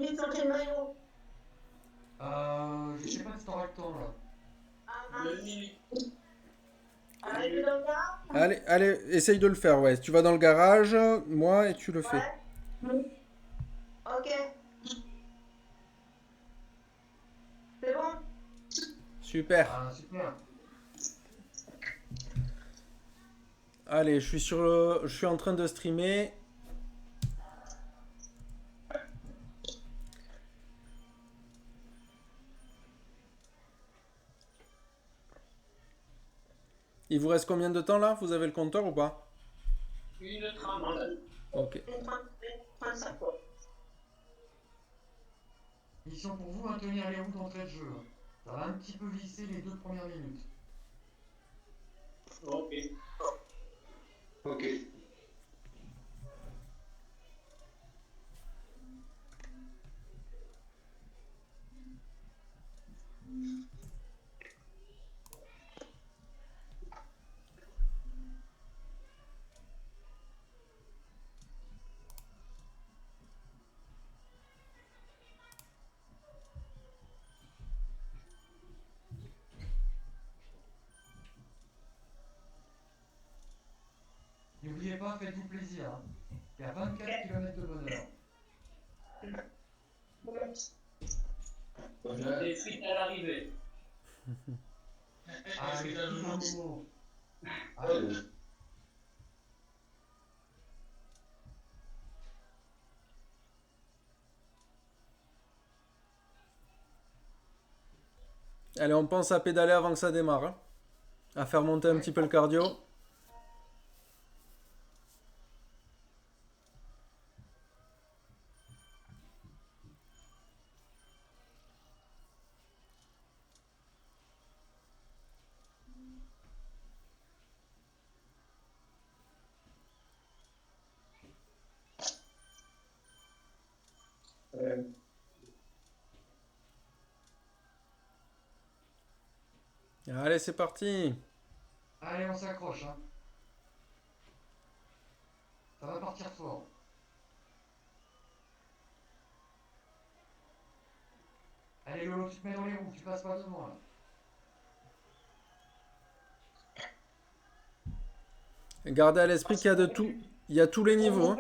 vite sortir le maillot. Je sais pas si t'auras le temps là. Vas-y. Allez, tu es dans le garage? Allez, allez, essaye de le faire, ouais. Tu vas dans le garage, moi, et tu le fais. Ouais. Ok. C'est bon? Super. Ah, super. Allez, je suis en train de streamer. Il vous reste combien de temps là? Vous avez le compteur ou pas? 1h30. Ok. 35 fois. Mission pour vous, maintenir les roues d'entrée de jeu. Ça va un petit peu visser les 2 premières minutes. Ok. Ok. N'oubliez pas, faites-vous plaisir. Hein. Il y a 24 km de bonheur. Des frites à l'arrivée. Ah, les petits mots. Allez. Allez, on pense à pédaler avant que ça démarre, hein. À faire monter un petit peu le cardio. Allez, c'est parti. Allez, on s'accroche. Hein. Ça va partir fort. Allez, Lolo, tu te mets dans les roues, tu passes pas devant là. Gardez à l'esprit qu'il y a de tout. Il y a tous les niveaux, hein.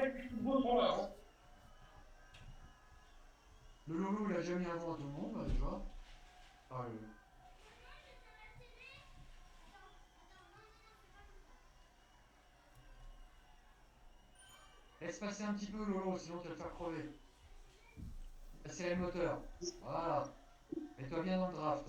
Le Lolo, il a déjà mis un vent à tout le monde, là, déjà. Ah, Laisse passer un petit peu, Lolo, sinon tu vas te faire crever. Serrer le moteur. Voilà. Mets-toi bien dans le draft.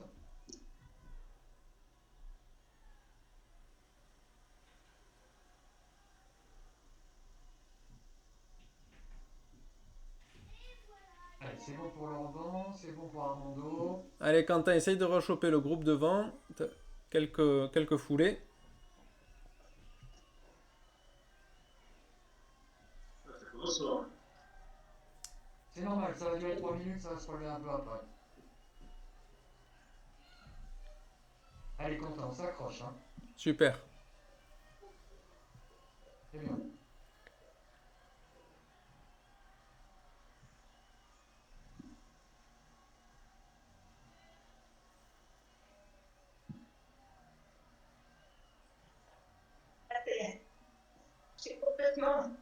Allez, c'est bon pour Laurent, c'est bon pour Armando. Allez, Quentin, essaye de rechoper le groupe devant. Quelques foulées. C'est normal, ça va durer 3 minutes, ça va se relever un peu après. Allez, Quentin, on s'accroche. Hein. Super. C'est bien. C'est complètement.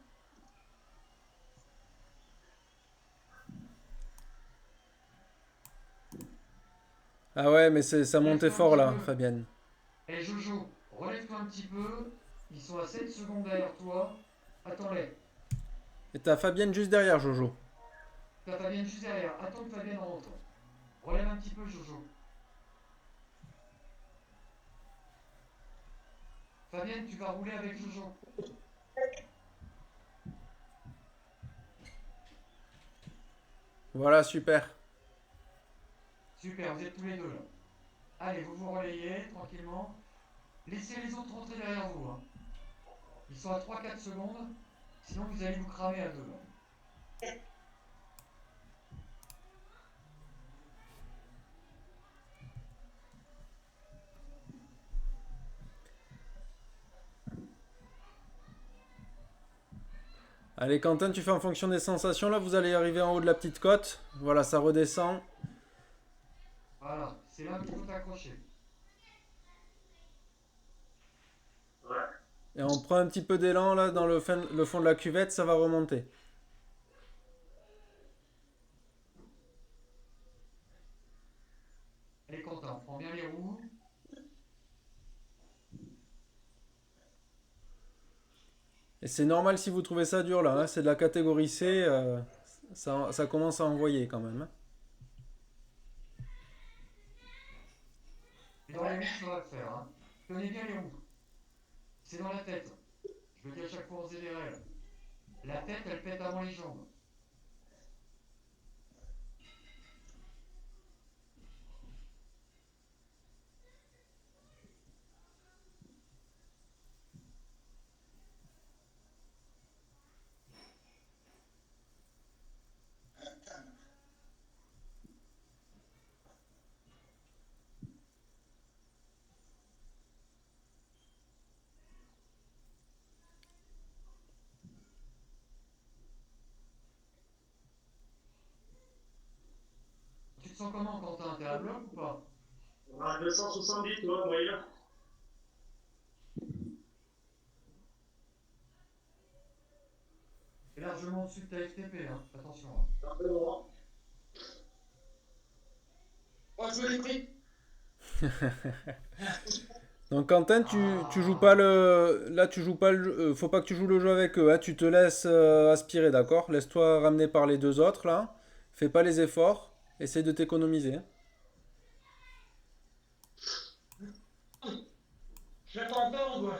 Ah ouais, mais ça montait Relève-toi un fort petit là, peu. Fabienne. Eh Jojo, relève-toi un petit peu. Ils sont à 7 secondes derrière toi. Attends-les. Et t'as Fabienne juste derrière, Jojo. T'as Fabienne juste derrière. Attends que Fabienne rentre. Relève un petit peu, Jojo. Fabienne, tu vas rouler avec Jojo. Voilà, super. Super, vous êtes tous les deux là. Allez, vous vous relayez tranquillement. Laissez les autres rentrer derrière vous. Hein. Ils sont à 3-4 secondes. Sinon, vous allez vous cramer à deux. Là. Allez, Quentin, tu fais en fonction des sensations. Là, vous allez arriver en haut de la petite côte. Voilà, ça redescend. Voilà, c'est là qu'il faut t'accrocher. Ouais. Et on prend un petit peu d'élan là dans le fond de la cuvette, ça va remonter. Allez, Quentin, prends bien les roues. Et c'est normal si vous trouvez ça dur là, hein, c'est de la catégorie C, ça commence à envoyer quand même, hein. Et dans les roues, ça va le faire. Hein. Tenez bien les roues. C'est dans la tête. Je le dis à chaque fois en ZRL. La tête, elle pète avant les jambes. Tu te sens comment, Quentin? T'es à bloc ou pas? On a 270, toi, moyen. T'es largement au-dessus de ta FTP, hein. Attention. Hein. Simplement. Moi, je l'ai pris. Donc Quentin, tu joues pas le... Là, tu joues pas le... faut pas que tu joues le jeu avec eux, hein. Tu te laisses aspirer, d'accord? Laisse-toi ramener par les deux autres, là. Fais pas les efforts. Essaye de t'économiser, hein. J'attends encore, on doit.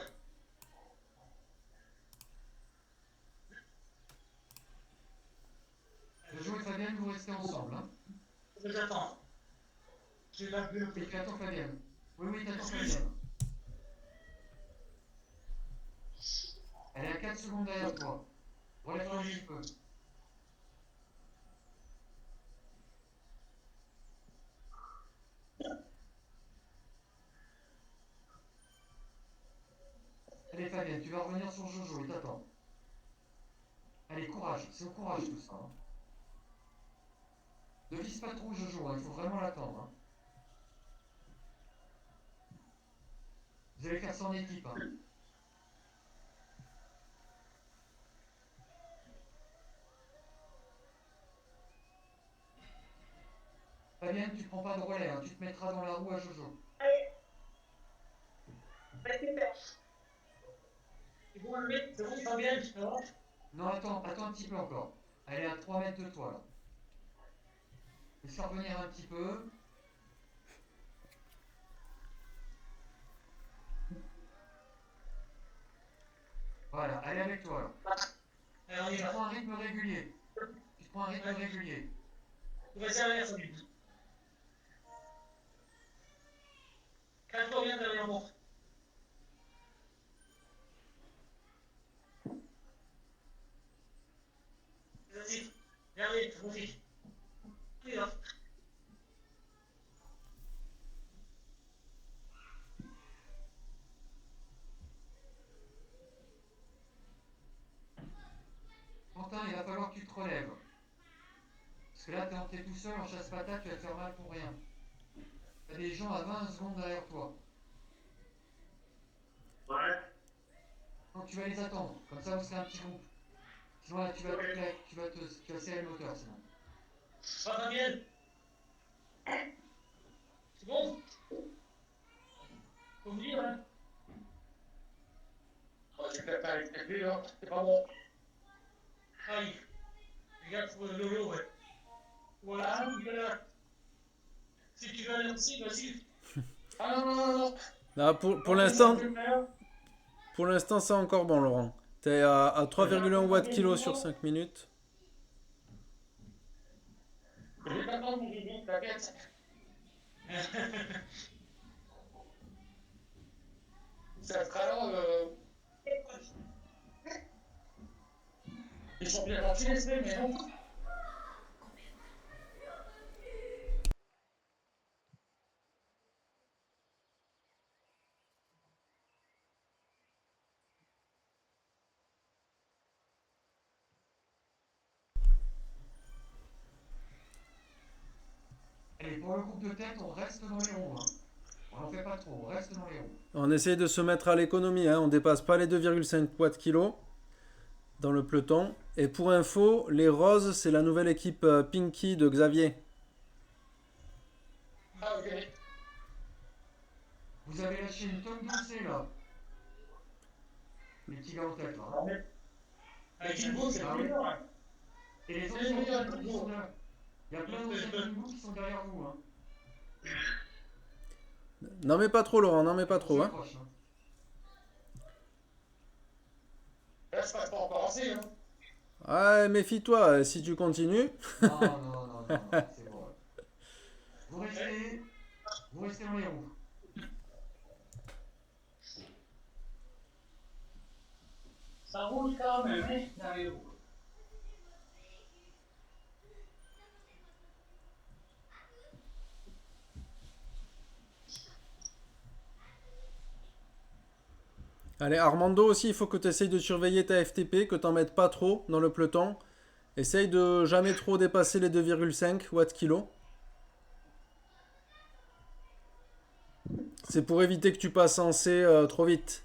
Jojo et Fabienne, vous restez ensemble. Hein. J'attends. J'ai la plus. Et tu attends Fabienne. Oui, oui, t'attends Fabienne. Elle est à 4 secondes derrière toi. Relève-toi un petit peu. Allez Fabienne, tu vas revenir sur Jojo, il t'attend. Allez, courage, c'est au courage tout ça. Hein. Ne vise pas trop Jojo, hein, il faut vraiment l'attendre. Hein. Vous allez faire ça en équipe. Hein. Fabienne, tu prends pas de relais, hein, tu te mettras dans la roue à Jojo. Allez. Allez, super. C'est bon, le mec, c'est bon, il va bien, ça va? Non, attends un petit peu encore. Elle est à 3 mètres de toi là. Laisse-la revenir un petit peu. Voilà, elle est avec toi là. Allez, on y Tu va. prends un rythme régulier. Tu prends un rythme régulier. Vas-y, derrière, ça lui. Calme-toi bien derrière moi. Vas-y. Regardez, mon fils. On y va. Quentin, il va falloir que tu te relèves. Parce que là, t'es tout seul en chasse-patate, tu vas te faire mal pour rien. T'as des gens à 20 secondes derrière toi. Ouais. Donc tu vas les attendre. Comme ça, vous serez un petit groupe. Sinon, là, tu vas serrer le moteur sinon. Va, Fabienne. C'est bon? Faut me dire, hein? Oh, j'ai fait pas avec les là. C'est pas bon. Aïe. Regarde, faut le lolo, ouais. Voilà, si tu veux aller aussi, vas-y. Ah non, non, non, non. Là, pour l'instant, c'est encore bon, Laurent. T'es à 3,1 watts kilo sur 5 minutes. Je vais t'attendre, mon bébé, t'inquiète. Ça sera là, ils sont bien gentils, les semaines, mais non. pour le groupe de tête, on reste dans les roues. Hein. On n'en fait pas trop, on reste dans les roues. On essaye de se mettre à l'économie, hein. On dépasse pas les 2,5 watts kilo dans le peloton. Et pour info, les roses, c'est la nouvelle équipe Pinky de Xavier. Ah, ok. Vous avez lâché une tonne d'oncé là. Les petits gars en tête là. Ah, mais avec une bourse, c'est Ah plus oui. dur. Hein. Et les C'est anciens bien, Kingbo qui sont derrière. Il y a plein d'anciens Kingbo qui sont derrière vous. Hein. N'en mets pas trop, Laurent, n'en mets pas On trop, hein. s'accroche. Hein. Là, je passe pas encore assez. Hein. Ah, méfie-toi, si tu continues. Non, non, non, non, non, c'est bon. Ouais. Vous restez dans les roues. Ça roule quand même, hein, dans les roues. Allez, Armando aussi, il faut que tu essayes de surveiller ta FTP, que t'en mettes pas trop dans le peloton. Essaye de jamais trop dépasser les 2,5 watts kilo. C'est pour éviter que tu passes en C trop vite.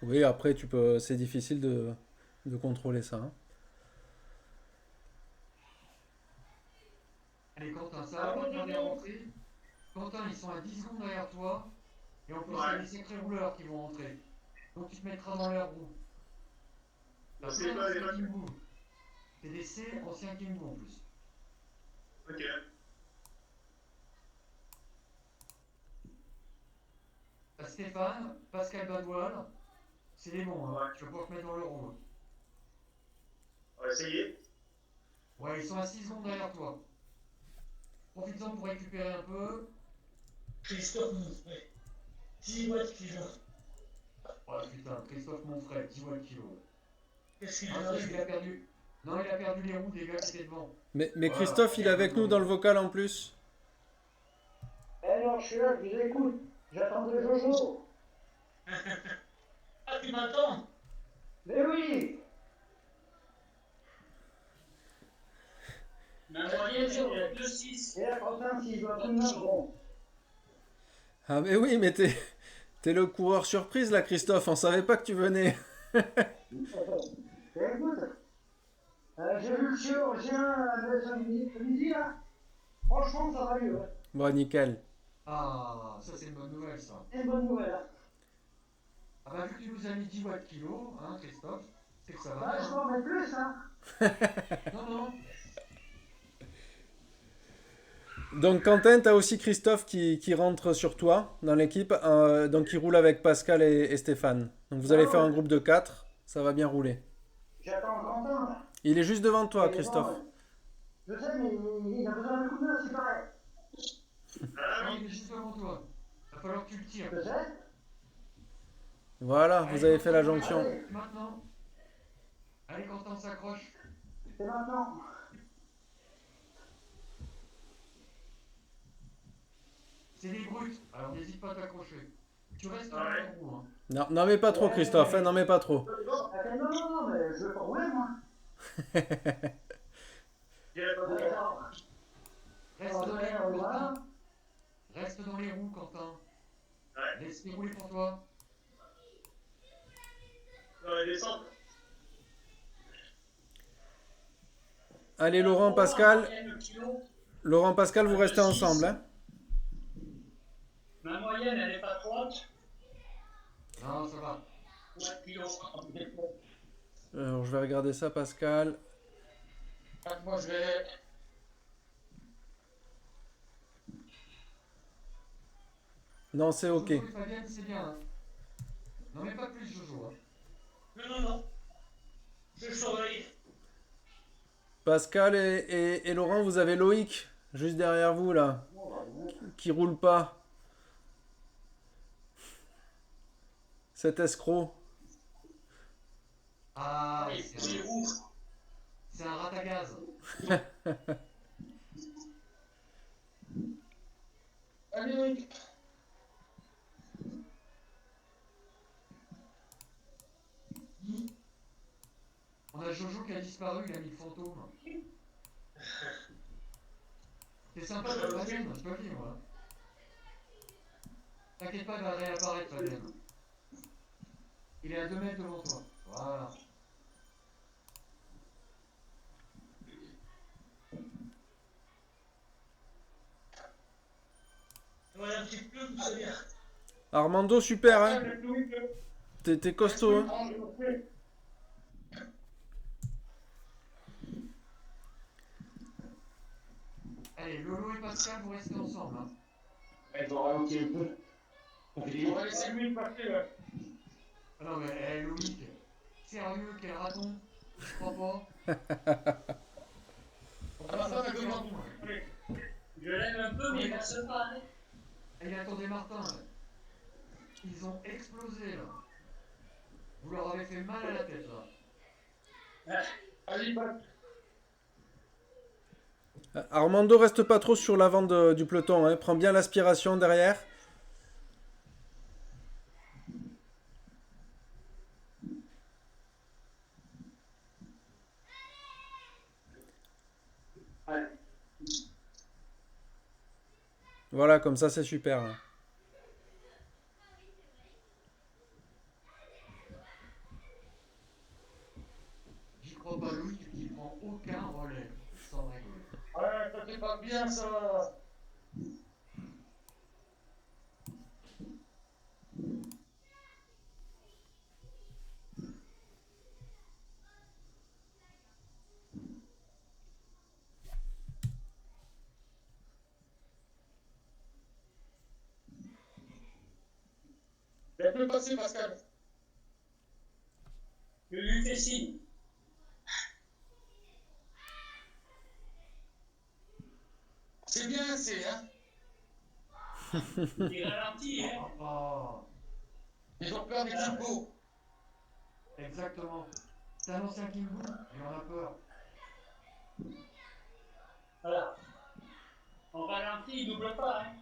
Oui, après, c'est difficile de contrôler ça, hein. Allez, Quentin, ça va pas tarder à rentrer. Quentin, ils sont à 10 secondes derrière toi. Et en plus, il y a des sacrés rouleurs qui vont rentrer. Donc tu te mettras dans leur roue. T'as plein d'anciens Kingbo. TDC, ancien Kingbo en plus. Ok. T'as Stéphane, Pascal Badoil. C'est les bons, hein. Ouais. Tu vas pouvoir te mettre dans leur roue. On va essayer. Ouais, ils sont à 6 secondes derrière toi. Profites-en pour récupérer un peu. Christophe Monfray. 10 watts kilo. Oh putain, Christophe Monfray, 10 watts kilo. Qu'est-ce qu'il Ah, a il a perdu. Non, il a perdu les roues des gars qui étaient devant. Mais Voilà, Christophe, il est avec nous dans le vocal en plus. Eh non, je suis là, je vous écoute. J'attendais Jojo. Ah, tu m'attends? Mais oui. Ma moyenne, c'est 2,6. Et là, Quentin, s'il doit tout mettre, bon. Ah mais oui, mais t'es le coureur surprise là, Christophe. On savait pas que tu venais. Et écoute, j'ai vu le chirurgien à midi, là. Franchement, ça va mieux. Ouais. Bon, nickel. Ah, ça c'est une bonne nouvelle ça. C'est une bonne nouvelle. Hein. Ah bah vu que tu nous as mis 10 watts kilo, hein Christophe, c'est que ça va Bah, je bien. peux en mettre plus, hein. Non, non. Donc Quentin, t'as aussi Christophe qui rentre sur toi dans l'équipe. Donc il roule avec Pascal et Stéphane. Donc vous allez Ah faire ouais. un groupe de 4. Ça va bien rouler. J'attends Quentin, là. Il est juste devant toi, Il est Christophe. devant, ouais. Je sais, mais il a besoin d'un coup de main, c'est pareil. Non, il est juste devant toi. Va falloir que tu le tires. Je sais. Voilà, vous avez fait la Quentin, jonction. Allez, maintenant. Allez, Quentin, on s'accroche. c'est maintenant. C'est des brutes, alors n'hésite pas à t'accrocher. Tu restes dans Ouais. la roue. Hein. Non, n'en mets pas trop, Christophe. Hein, n'en mets pas trop. Non, non, non, mais je veux pas rouler, moi. D'accord. Reste dans les roues, Quentin. Reste dans les roues, Quentin. Ouais. Laisse-les rouler pour toi. Dans la descente. Allez, Laurent, Pascal. Ma moyenne, le kilo. Laurent, Pascal, vous restez ensemble, hein. Ma moyenne, elle est pas trop haute. Non, ça va. Ouais, kilo. Alors, je vais regarder ça, Pascal. Moi, je vais. Non, c'est ok. Jojo et Fabienne, c'est bien. Hein. Non, mais pas plus, Jojo. Hein. Non, non, non. Je surveille. Pascal et Laurent, vous avez Loïc, juste derrière vous, là, qui roule pas. Cet escroc. Ah, Et c'est c'est un, où? c'est un rat à gaz. Allez, Loïc. fantômes. C'est sympa de Fabien, je te le dis, moi. T'inquiète pas, il va réapparaître, Fabien. Il est à 2 mètres devant toi. Voilà. Ouais, un petit peu, ça vient. Armando, super, hein. T'es costaud, hein. Allez, Lolo et Pascal, vous restez ensemble. Hein. Elle doit ralentir un peu. On va laisser lui passer, là. Ah non, mais Loïc, sérieux, quel raton? Je crois pas. On va faire un commande. Je l'aime un peu, mais il va se pas. Et attendez, Martin, là. Ils ont explosé, là. Vous leur avez fait mal à la tête, là. Allez, passe. Armando, reste pas trop sur l'avant du peloton, hein. Prends bien l'aspiration derrière. Ouais. Voilà, comme ça, c'est super, hein. J'y crois pas, Loïc, qui prend aucun relais. Sans rigoler. Ouais, ça fait pas bien, ça. Laisse-le passer, Pascal. Je lui fais signe. C'est bien, c'est, hein. Il ralentit, hein. Oh, Ils ont peur des Kimbo. exactement. C'est un ancien Kimbo, il en a peur. Voilà. On ralentit, il double pas, hein.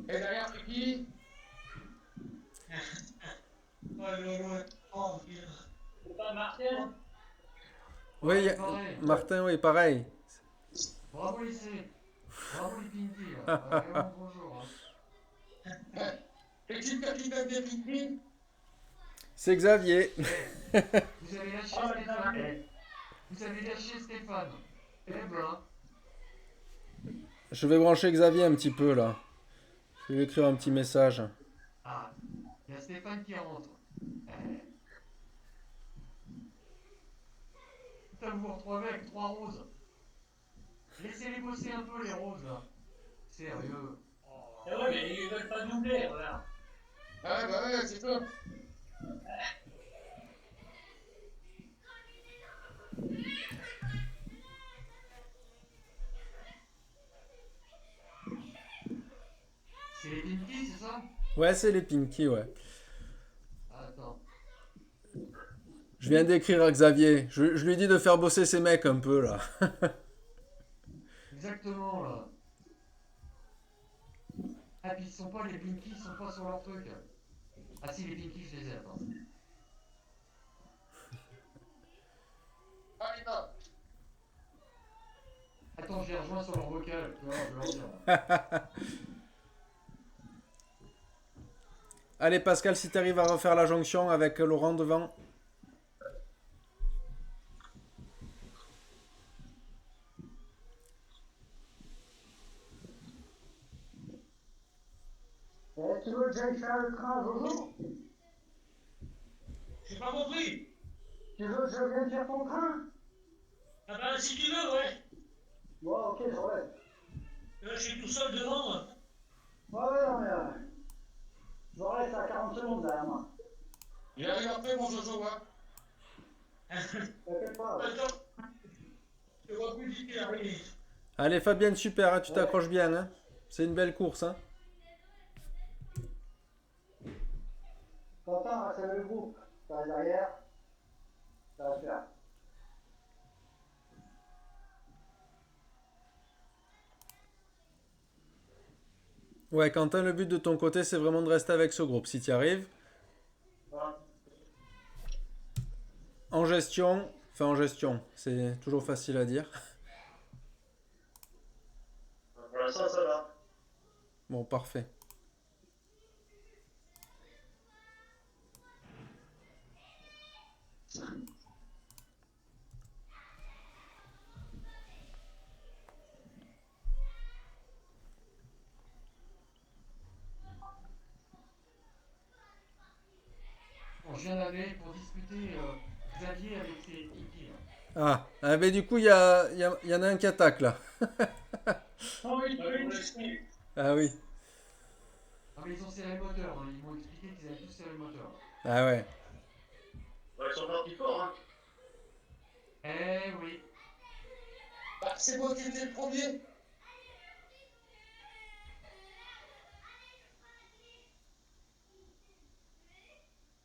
Et derrière, c'est qui? Ouais, le oh, c'est pas Martin? Oui, Pareil. Martin, oui, pareil. Bravo lycée. Bravo les Pinky, là. Vraiment bonjour. Hein. Et qui le capitaine des Pinky? C'est Xavier. Vous avez lâché Ah, Stéphane. mais Vous avez lâché Stéphane. Eh ben. Je vais brancher Xavier un petit peu, là. Je vais lui écrire un petit message. Ah, il y a Stéphane qui rentre. Eh. Putain, vous vous retrouvez avec 3 roses. Laissez-les bosser un peu les roses là. Sérieux. Ah ouais, mais ils veulent pas doubler, voilà. Ah bah ouais, c'est top. C'est les Pinky, c'est ça? Ouais, c'est les Pinky, ouais. Attends. Je viens d'écrire à Xavier. Je lui dis de faire bosser ses mecs un peu, là. Exactement là. Ah, puis ils sont pas, les Pinky, ils sont pas sur leur truc. Ah si, les Pinky, je les ai, attends. Allez, non. Attends, je les rejoins sur leur vocal. Tu vois, je vais leur dire. Allez, Pascal, si t'arrives à refaire la jonction avec Laurent devant. Tu veux que j'aille faire le train à Jojo? J'ai pas compris. Tu veux que je vienne faire ton train? Ah bah si tu veux, ouais. Bon, ok, je relève. Là, je suis tout seul devant, moi. Ouais, non, mais je reste à 40 secondes derrière moi. Il arrive après, mon Jojo, hein. T'inquiète pas. Ouais. Attends. Je vois plus vite qu'il arrive. Allez, Fabienne, super, hein, tu t'accroches bien, hein. C'est une belle course, hein. Quentin, reste avec le groupe. Ça reste derrière. Ça va se faire. Ouais, Quentin, le but de ton côté, c'est vraiment de rester avec ce groupe, si tu y arrives. Voilà. en gestion, enfin en gestion, c'est toujours facile à dire. Pour l'instant, ça va. Bon, parfait. Bon, je viens d'aller pour discuter Xavier avec ses hippies. Ah, ben du coup, il y en a un qui attaque là. Ah oui, oui, oui. Ah oui, Ah, mais ils ont serré le moteur, hein. Ils m'ont expliqué qu'ils avaient tous serré le moteur. ah ouais. Ouais, ils sont partis fort, hein. Eh oui. Bah, c'est moi qui étais le premier.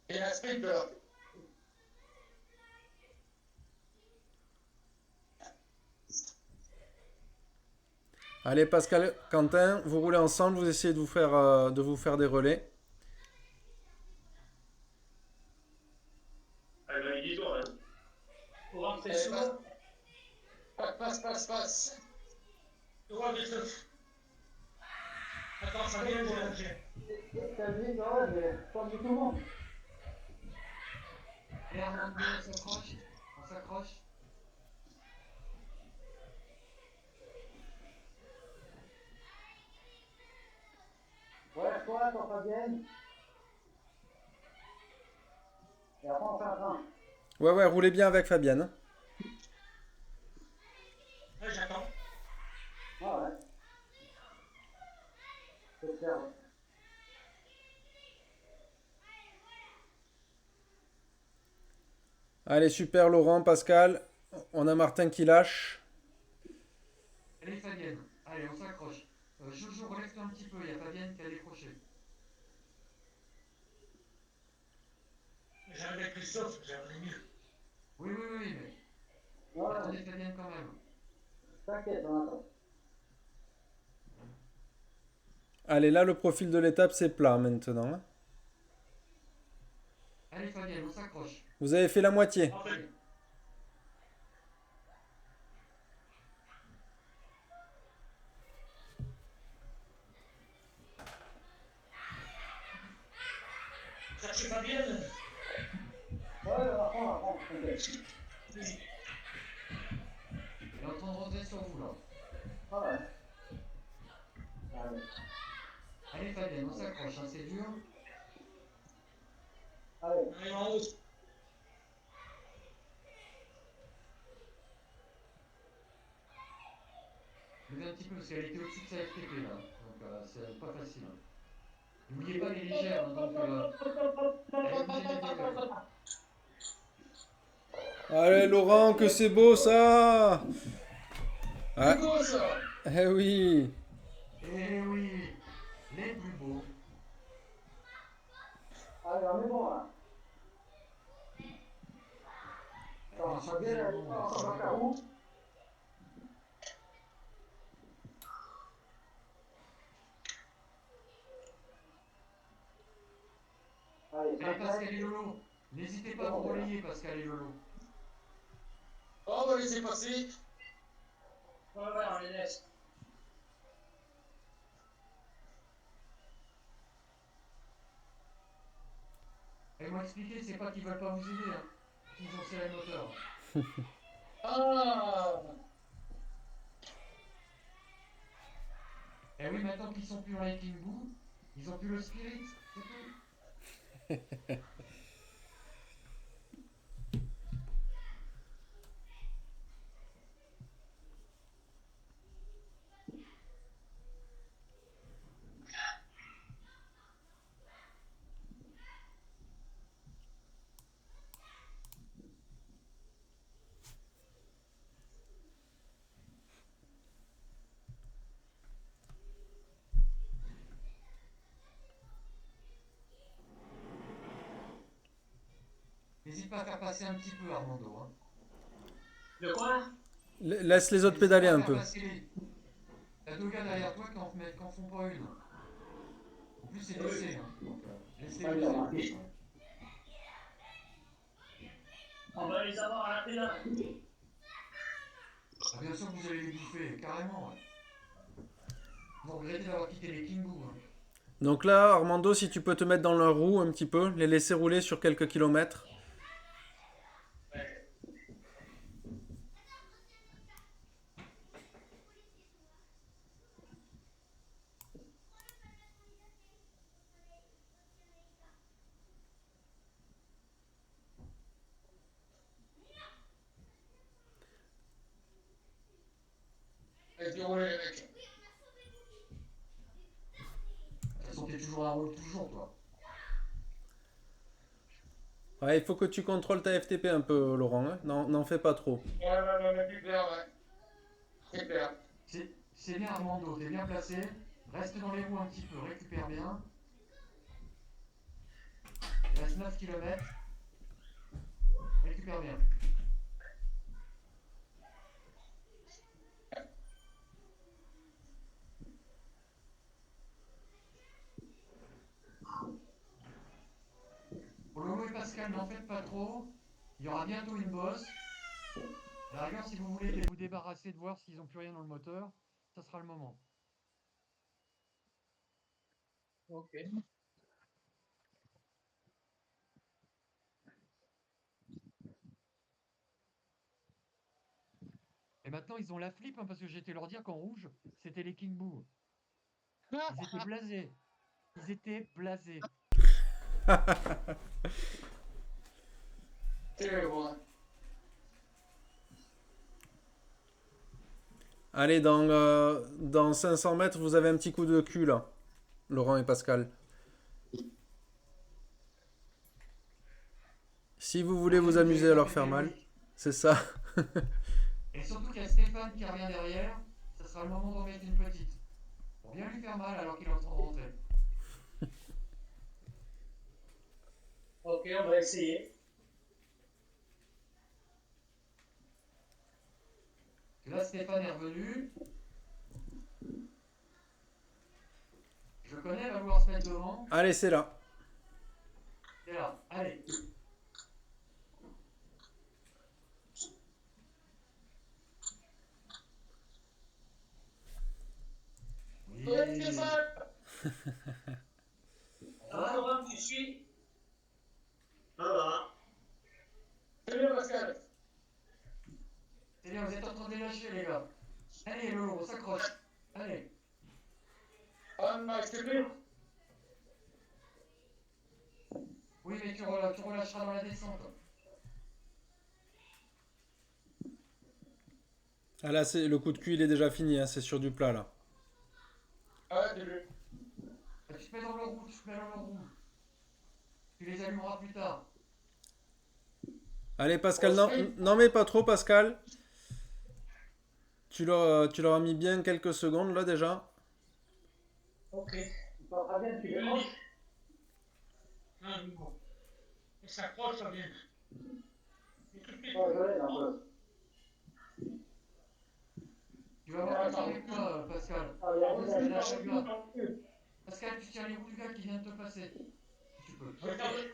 Et la sniper. Allez, Pascal, Quentin, vous roulez ensemble, vous essayez de vous faire des relais. Ah, il a mis 10 tours, hein. Pour rentrer sur. Passe. Ouais, vite. Attends, ça vient, T'as vu, ouais, mais pas du tout le monde. Et Armando, on s'accroche. On s'accroche. Ouais, toi, t'en pas bien. Et après, on fait un train. Ouais, ouais, roulez bien avec Fabienne, hein. Ouais, j'attends. Ah ouais. C'est clair. Allez, super, Laurent, Pascal. On a Martin qui lâche. Allez, Fabienne. Allez, on s'accroche. Jojo, relève-toi un petit peu. Il y a Fabienne qui a décroché. J'avais avec Christophe, j'avais mieux. Oui, mais Ouais, attendez Fabienne quand même. t'inquiète, on attend. Allez, là, le profil de l'étape, c'est plat maintenant, hein. Allez, Fabienne, on s'accroche. Vous avez fait la moitié. En fait, cherchez pas bien. Ouais, on apprend, t'inquiète. Il est en train de rentrer sur vous là. Ah ouais. Allez. Allez, Fabienne, on s'accroche. Hein, c'est dur. Allez. On est en haut. Levez un petit peu parce qu'elle était au-dessus de sa FTP là. Donc c'est pas facile. Hein. N'oubliez pas, elle est légère. Hein, donc elle est obligée d'aider quand même. Allez, Laurent, que c'est beau ça! Ah, C'est beau ça. eh oui! Eh oui, les plus beaux. Allez, on est bon là. Attends, Attention, Fabienne, elle est visuellement, pas c'est encore dans vrai. ta roue. Allez, Allez, Pascal 5 et Lolo. N'hésitez pas à vous relayer, Pascal et Lolo. On va laisser passer. Ouais, on les laisse. Elles m'ont expliqué, c'est pas qu'ils veulent pas vous aider. Hein. Ils ont serré le moteur. Ah. Et oui, maintenant qu'ils sont plus dans les King Boo, ils ont plus le spirit. C'est tout. N'hésite pas à faire passer un petit peu, Armando. Hein. De quoi? Laisse les autres N'hésite pédaler pas à un faire peu. passer les... T'as deux gars derrière toi qui en font pas une. En plus, c'est l'essai. Hein. Donc, laisse-les Allez, le on faire. marche. On va les avoir à la pédale. Ah, bien sûr que vous allez les bouffer, carrément. Ouais. Vous regrettez d'avoir quitté les Kingbou. Hein. Donc là, Armando, si tu peux te mettre dans leur roue un petit peu, les laisser rouler sur quelques kilomètres. Ouais. Vas-y, roulez les mecs. De toute façon, t'es toujours un rôle toujours, toi. Ouais, il faut que tu contrôles ta FTP un peu, Laurent. Hein. N'en fais pas trop. Ouais, c'est clair, ouais. C'est clair. C'est bien, Armando, t'es bien placé. Reste dans les roues un petit peu, récupère bien. Il reste 9 km. Récupère bien. Pour Lolo et Pascal, n'en faites pas trop. Il y aura bientôt une bosse. À la rigueur, si vous voulez vous débarrasser de voir s'ils n'ont plus rien dans le moteur, ça sera le moment. Ok. Et maintenant, ils ont la flip, hein, parce que j'étais leur dire qu'en rouge, c'était les Kingbou. Ils étaient blasés. Ils étaient blasés. C'est bon. Allez, dans 500 mètres, vous avez un petit coup de cul là, Laurent et Pascal. Si vous voulez vous Vous amuser n'allez à pas leur péter faire le mal, brick. c'est ça. Et surtout qu'il y a Stéphane qui revient derrière, ça sera le moment d'en mettre une petite. Pour bien lui faire mal alors qu'il est en train de rentrer. Ok, on va essayer. Et là, Stéphane est revenu. Je le connais, il va vouloir se mettre devant. Allez, c'est là. C'est là, allez. Ouais, Oui. Stéphane. Ça va Laurent, tu suis? Ça va. C'est bien, Pascal. C'est bien, vous êtes en train de les lâcher, les gars. Allez, Lolo, on s'accroche. Allez. Ah, Max, s'il te plaît. Oui, mais tu relâcheras dans la descente. Ah là, le coup de cul, il est déjà fini, hein, c'est sur du plat là. Ah, c'est lui. Bah, tu te mets dans le rouge, tu te mets dans le rouge. Tu les allumeras plus tard. Allez, On Pascal, se non, fait. n'en mets pas trop, Pascal. Tu leur as mis bien quelques secondes là déjà. Ok. Tu t'entends bien, tu décroches. Ah, bon. Il s'accroche, ça vient. Et tout de suite. Moi, je l'aide un peu. Tu vas voir Ah, que c'est attends. avec toi, Pascal. Ah, il y a des Et lâche le gars. amis. Pascal, tu tiens les roues du gars qui vient de te passer. Si tu peux. Je vais t'arrêter.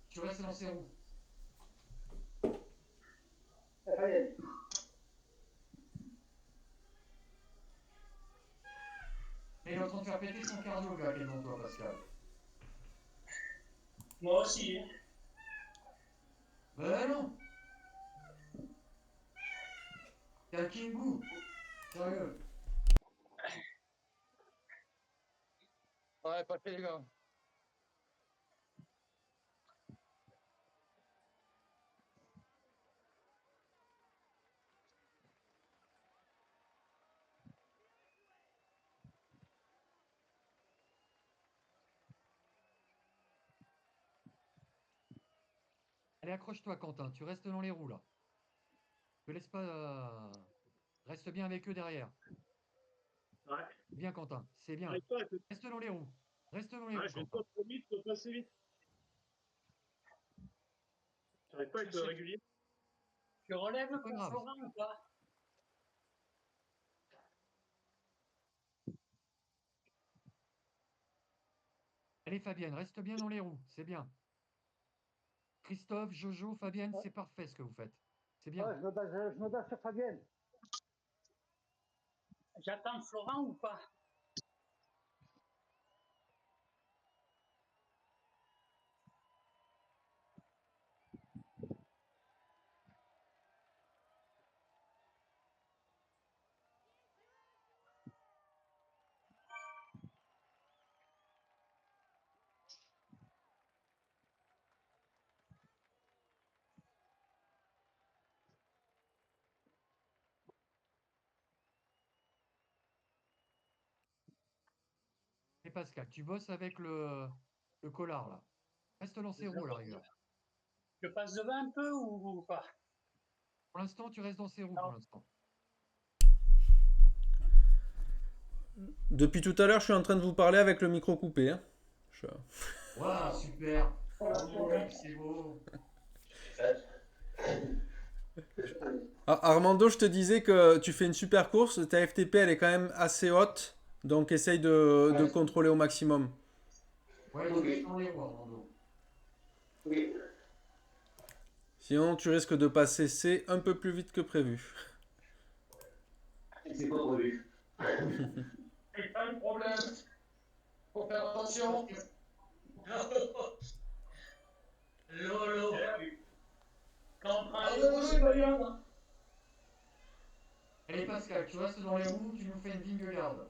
Tu restes dans ses roues. Ça y est. Et il est en train de faire péter son cardio, le gars qui est devant toi, Pascal. Moi aussi. Hein. Ben non. T'es un Kingbou. Sérieux. Ouais, pas fait les gars. Allez, accroche-toi, Quentin. Tu restes dans les roues, là. Te laisse pas... Reste bien avec eux derrière. Ouais. Bien, Quentin. C'est bien. J'arrive pas à te... Reste dans les roues. Reste dans les Ouais, roues, je vais Quentin. pas trop vite, pas assez vite. J'arrive pas à être régulier. Tu relèves C'est le pas grave. conforant ou pas? Allez, Fabienne, reste bien dans les roues, c'est bien. Christophe, Jojo, Fabienne, c'est parfait ce que vous faites. C'est bien. Ouais, je me base sur Fabienne. J'attends Florent ou pas? Et Pascal, tu bosses avec le collard là. Reste dans ses roues à la rigueur. Je passe devant un peu ou pas? Pour l'instant, tu restes dans ses roues pour l'instant. Depuis tout à l'heure, je suis en train de vous parler avec le micro coupé, hein. Je- Waouh, super. Oh, c'est beau. Ah, Armando, je te disais que tu fais une super course, ta FTP elle est quand même assez haute, donc essaye de contrôler au maximum. Ouais, il reste dans les roues, Armando. Sinon, tu risques de passer C un peu plus vite que prévu. C'est pas prévu. C'est pas le problème. Faut faire attention. Lolo. Quand on prend les roues, c'est pas bien. Allez, Pascal, tu restes dans les roues, tu nous fais une ligne de garde.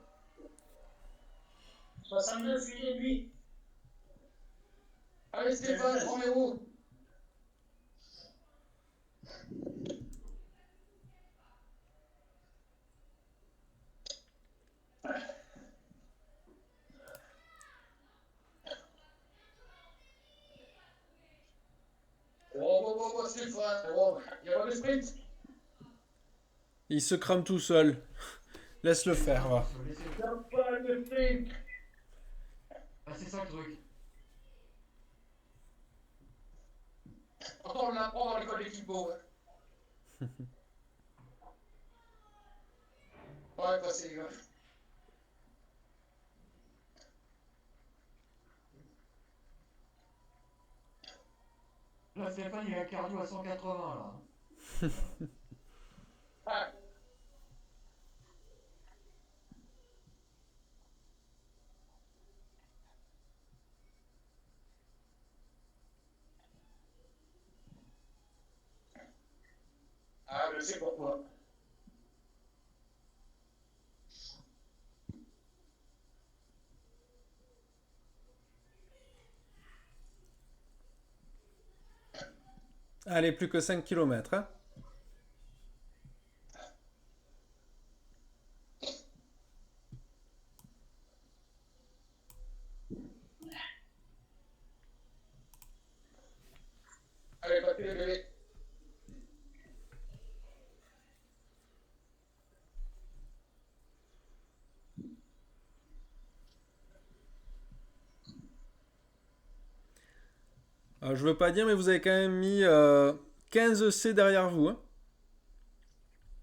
69, 8 et demi. Allez Stéphane, prends les roues. Oh, Stéphane, oh, il y a pas de sprint. Il se crame tout seul. Laisse le faire, va. Laissez-le. Il y a pas de sprint. Ah, c'est ça le truc. Pourtant, on l'apprend dans l'école d'équipo. Ouais, passez les gars. Là, Stéphane, il a un cardio à 180 là. Ah. Ah, je sais pourquoi. Allez, plus que 5 km, hein. Allez, passez les bébés. Je veux pas dire, mais vous avez quand même mis 15 C derrière vous, hein.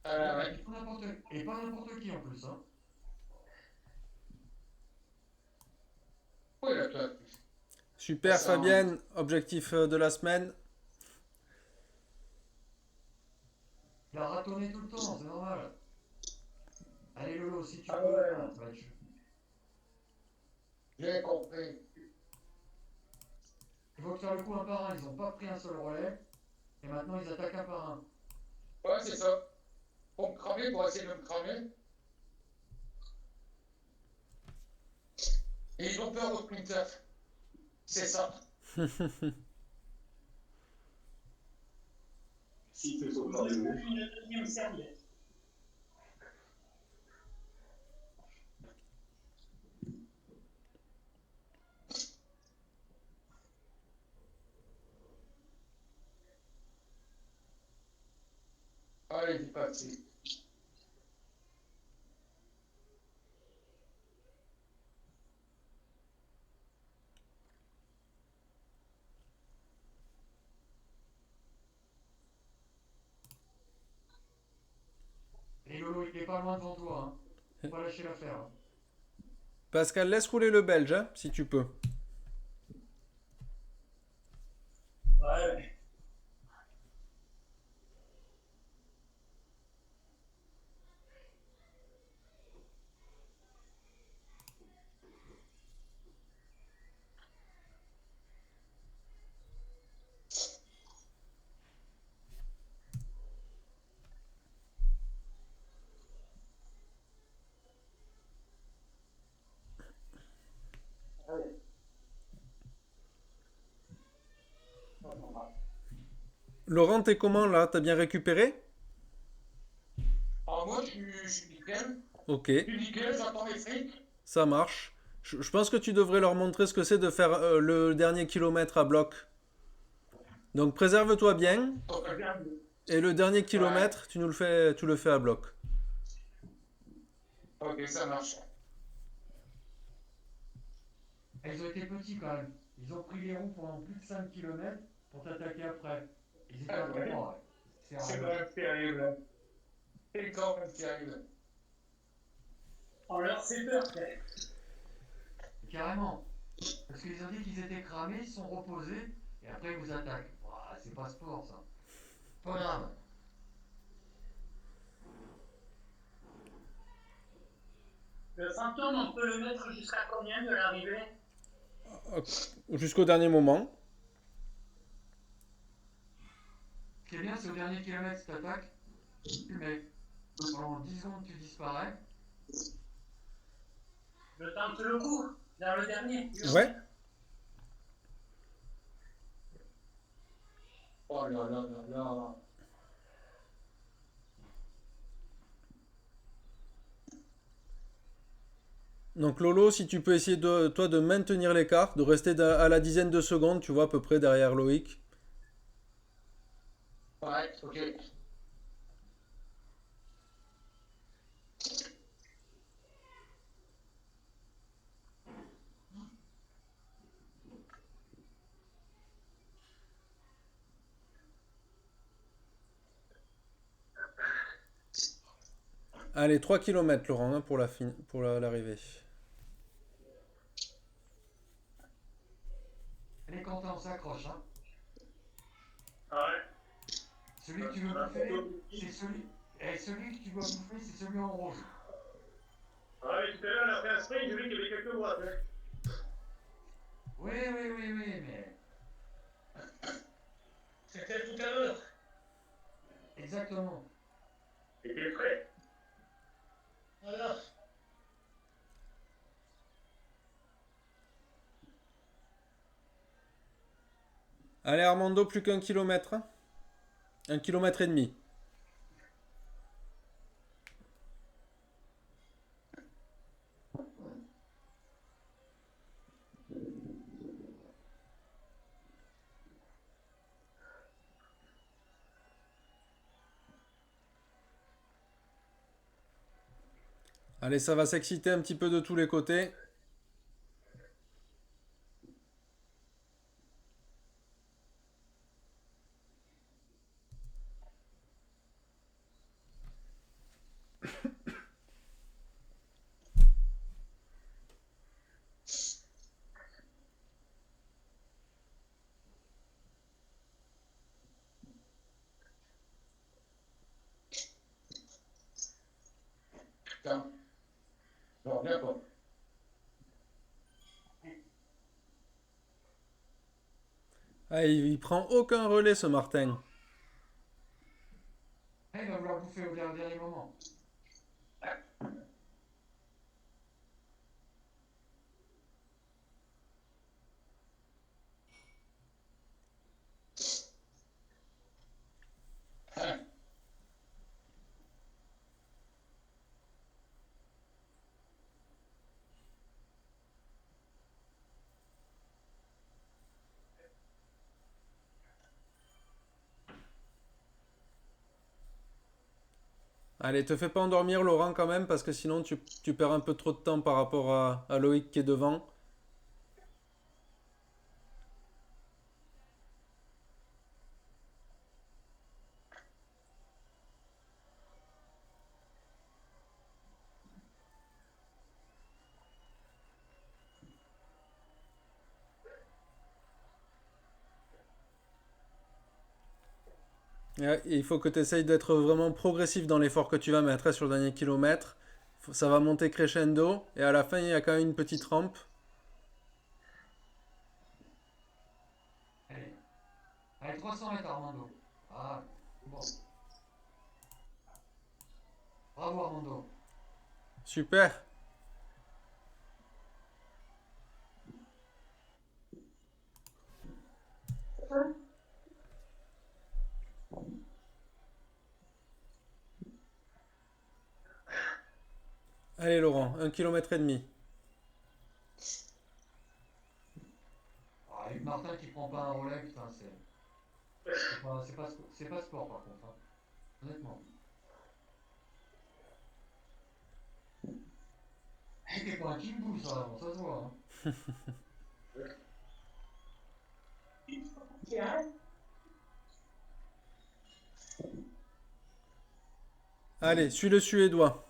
Ouais. Et pas n'importe qui en plus, hein. Oui, là, toi. Super, Ça, Fabienne. Objectif de la semaine. Il a ratonné tout le temps, c'est normal. Allez, Lolo, si tu Ah peux. ouais. J'ai compris. Il faut faire le coup un par un. Ils n'ont pas pris un seul relais. Et maintenant, ils attaquent un par un. Ouais, c'est ça. Pour me cramer, pour essayer de me cramer. Et ils ont peur au sprinter. C'est ça. Si tu sautes dans les roues. Une deuxième serviette. Allez, c'est parti. Et Lolo, il est pas loin devant toi, hein. Faut pas lâcher l'affaire, hein. Pascal, laisse rouler le Belge, hein, si tu peux. Ouais. Allez. Laurent, t'es comment là? T'as bien récupéré? Alors moi, je suis nickel. Ok, Je suis nickel, j'attends mes fric. ça marche. Je pense que tu devrais leur montrer ce que c'est de faire le dernier kilomètre à bloc. Donc préserve-toi bien Donc, regarde. et le dernier Ouais. kilomètre, tu le fais à bloc. Ok, ça marche. Et ils ont été petits quand même. Ils ont pris les roues pendant plus de 5 km pour t'attaquer après. Ils étaient Ah à ouais. 3, ouais. C'est C'est quand rien. même terrible. C'est quand même terrible. Alors, c'est peur, frère. Carrément. Parce qu'ils ont dit qu'ils étaient cramés, ils se sont reposés, et après ils vous attaquent. Ouah, c'est pas sport ça. Pas grave. Le fantôme, on peut le mettre jusqu'à combien de l'arrivée? Jusqu'au dernier moment. Ce qui est bien, c'est au dernier kilomètre, si t'attaques, tu mets. Pendant 10 secondes, tu disparais. Je tente le coup, dans le dernier. Ouais. Oh là là là là. Donc Lolo, si tu peux essayer de toi de maintenir l'écart, de rester à la dizaine de secondes, tu vois à peu près derrière Loïc. Ouais, ok. Allez, 3 kilomètres, Laurent, hein, pour l'arrivée. Allez, Quentin, on s'accroche, hein. Ah ouais. Celui que tu veux bouffer, c'est celui. Et celui que tu dois bouffer, c'est celui en rouge. Ah oui, tout à l'heure, on a fait un sprint, j'ai vu qu'il y avait quelques boîtes. Hein. Oui, oui, oui, oui, mais. C'était tout à l'heure. Exactement. Et t'es prêt. Voilà. Allez Armando, plus qu'un kilomètre, hein. 1 kilomètre et demi. Allez, ça va s'exciter un petit peu de tous les côtés. Putain. Je reviens pas. Ah, il prend aucun relais ce Martin. Il va vouloir bouffer au dernier moment. Allez, te fais pas endormir Laurent quand même, parce que sinon tu perds un peu trop de temps par rapport à Loïc qui est devant. Et il faut que tu essayes d'être vraiment progressif dans l'effort que tu vas mettre hein, sur le dernier kilomètre. Ça va monter crescendo et à la fin il y a quand même une petite rampe. Allez. Allez, 300 mètres, Armando. Ah, bon. Bravo, Armando. Super. Allez Laurent, 1,5 km. Ah, Hugues Martin qui prend pas un relais, putain, c'est pas sport par contre, hein. Honnêtement. Eh, t'es pas un Kimbo, ça, bon, ça se voit, hein. Allez, suis le Suédois.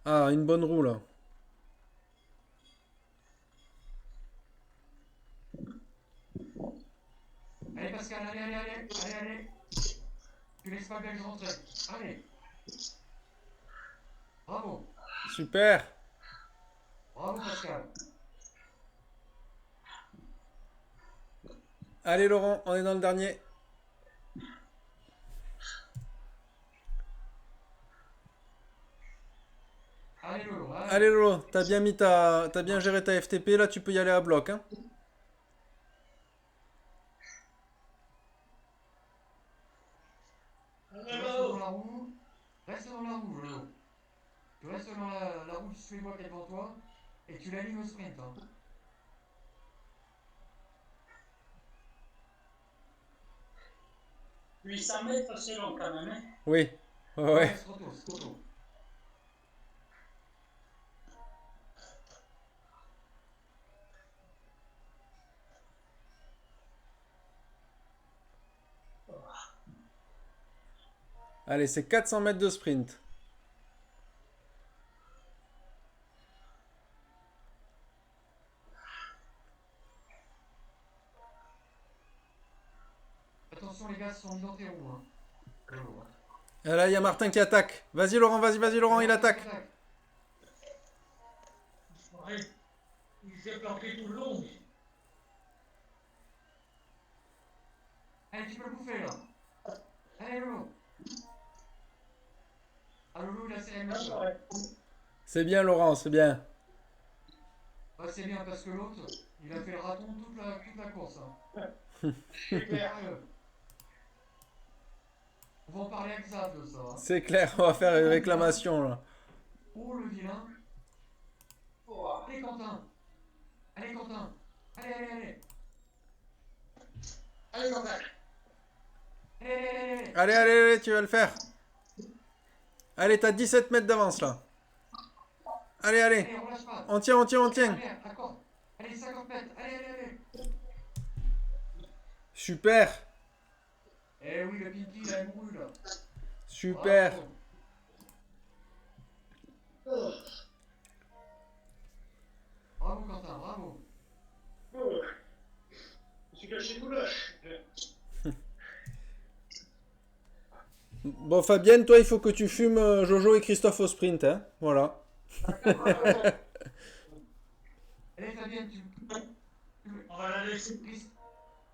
Ah, une bonne roue là. Allez, Pascal, allez. Tu laisses pas Belge rentrer. Allez. Bravo. Super. Bravo, Pascal. Allez Laurent, on est dans le dernier. Allez, Lolo, allez. Allez Lolo, t'as bien géré ta FTP, là tu peux y aller à bloc. Hein. Tu restes dans la roue. Reste dans la roue, Lolo. Tu restes dans la roue du Suédois qui est devant toi. Et tu l'alignes au sprint, hein. 800 mètres, c'est long quand même. Hein. Oui. Ouais. Ouais, c'est trop tôt. Allez, c'est 400 mètres de sprint. Attention, les gars, ce sont mis dans tes roues, hein. Lolo, hein. Et là, il y a Martin qui attaque. Vas-y Laurent, vas-y Laurent, il attaque. Ouais. Il s'est planqué tout le long. Mais... Allez, tu peux le bouffer, là. Allez, Lolo. Ah, Lolo, il a serré le moteur. Ouais. C'est bien Laurent, c'est bien. Ah, c'est bien parce que l'autre, il a fait le raton toute la course, hein. C'est clair. Sérieux. On va en parler avec ça de ça, hein. C'est clair, on va faire une réclamation là. Oh, le vilain. Oh. Allez, Quentin. Allez, Quentin. Allez. Allez, Quentin. Allez, tu vas le faire. Allez, t'as 17 mètres d'avance là. Allez. Allez, on lâche pas. On tient. Allez, accorde. Allez, 50 mètres. Allez. Super. Eh oui, le Pinky, il a une brûle, là. Super. Bravo. Bravo, Quentin, bravo. Oh. Je suis caché tout là. Bon, Fabienne, toi, il faut que tu fumes Jojo et Christophe au sprint. Hein. Voilà. Allez, Fabienne, On va la laisser.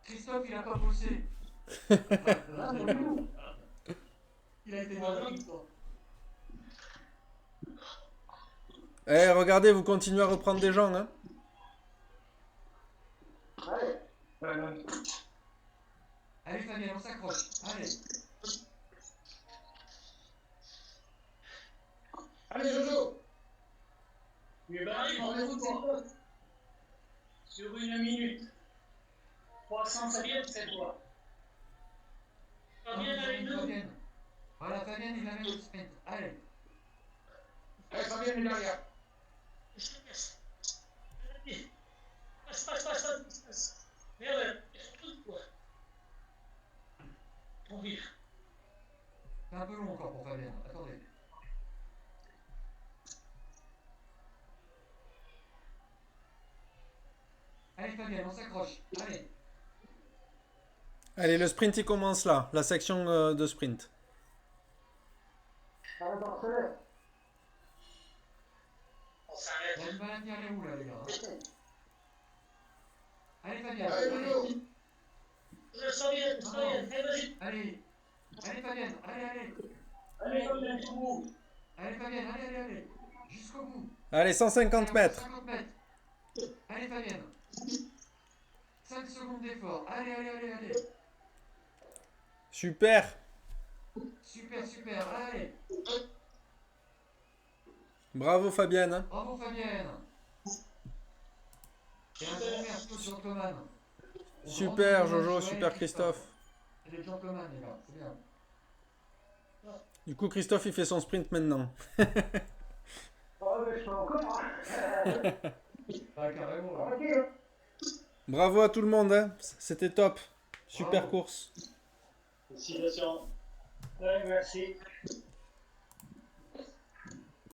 Christophe, il a pas bossé. Il a été dans le ring, toi. Eh, regardez, vous continuez à reprendre des gens. Hein. Allez, Fabienne, on s'accroche. Allez. Allez, Jojo. Eh ben, allez, rendez-vous toi. Sur 1 minute. 300, ça vient de cette fois. Fabienne avec nous. Fabienne. Voilà, Fabienne, il a mis au sprint. Allez. Allez, Fabienne est derrière. Je te casse. Allez. Passe. Merde, tout quoi. On vire. C'est un peu long encore pour Fabienne. Attendez. Allez, Fabienne, on s'accroche. Allez. Allez, le sprint il commence là, la section de sprint. Allez, Barcelone. On s'arrête. Il y a du mal à tenir les roues là, les gars. Allez, Fabienne, Allez, allez. Lolo. Je sens bien, je sens bien. Allez, vas-y. Allez, allez, Fabienne, allez. Allez, comme il est tout bout. Allez, Fabienne, allez. Jusqu'au bout. Allez, 150 mètres. 50 mètres. Allez, Fabienne. 5 secondes d'effort. Allez. Super. Super. Allez. Bravo Fabienne. Hein. Bravo, Fabienne. Et un grand merci aux gentlemen. Super Jojo, super Christophe. C'est des gentlemen, les gars. C'est bien. Du coup, Christophe il fait son sprint maintenant. Oh, mais je peux encore. Ah, carrément. Là. Ok, hein. Bravo à tout le monde. Hein. C'était top. Super Bravo. course. Félicitations. Ouais, merci.